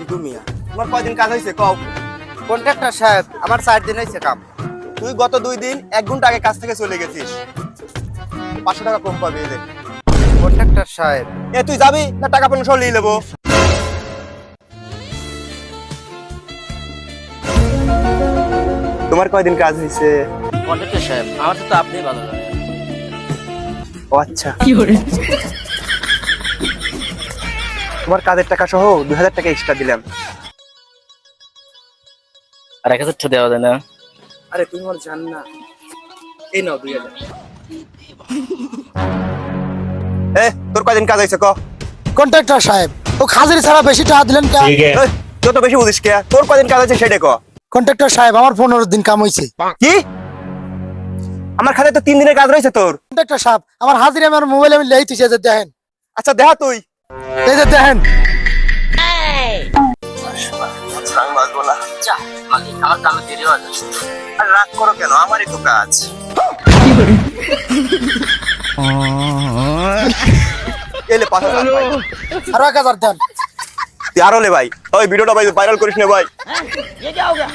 সিধু মিয়া, তোমার কয়দিন কাজ হয়েছে কও? কন্ট্রাক্টর সাহেব আমার 4 দিন হয়েছে কাম। তুই গত 2 দিন 1 ঘন্টা আগে কাজ থেকে চলে গেছিস, 500 টাকা কম পাবি। এই যে কন্ট্রাক্টর সাহেব এ তুই যাবি না টাকা পয়সা সব নিয়ে নেবো? তোমার কয়দিন কাজ হয়েছে? কন্ট্রাক্টর সাহেব আমার তো আপনি ভালো জানেন। ও আচ্ছা, তোমার কাজের টাকা সহ 2000 টাকা এক্সট্রা দিলাম। আর 1000 টাকা দেওয়া যায় না? আরে তুমি আমার জান না, এই নাও 2000। এ তোর কয়দিন কাজ হয়েছে ক? কন্ট্রাক্টর সাহেব ও খাজির ছাড়া বেশি টাকা দিলেন কে? এই, তুই তো বেশি বুঝিস কে? তোর কয়দিন কাজ হয়েছে সেটা ক। কন্ট্রাক্টর সাহেব আমার 15 দিন কাম হইছে। কি? আমার খাতে তো 3 দিনের কাজ রয়েছে তোর। কন্ট্রাক্টর সাহেব আমার হাজির আমার মোবাইলে আমি লেই তুই যে দেখেন, আচ্ছা দেখা তুই। এই যে দেখেন। যা মালিক আমার কামে দেরি হয়ে যাচ্ছে। আর রাগ করো কেন, আমারই তো কাজ। এলে 5000 ভাই, আরো 1000 দেন। তুই আরো লে ভাই, ওই ভিডিওটা ভাই ভাইরাল করিস না ভাই। ये क्या हो गया?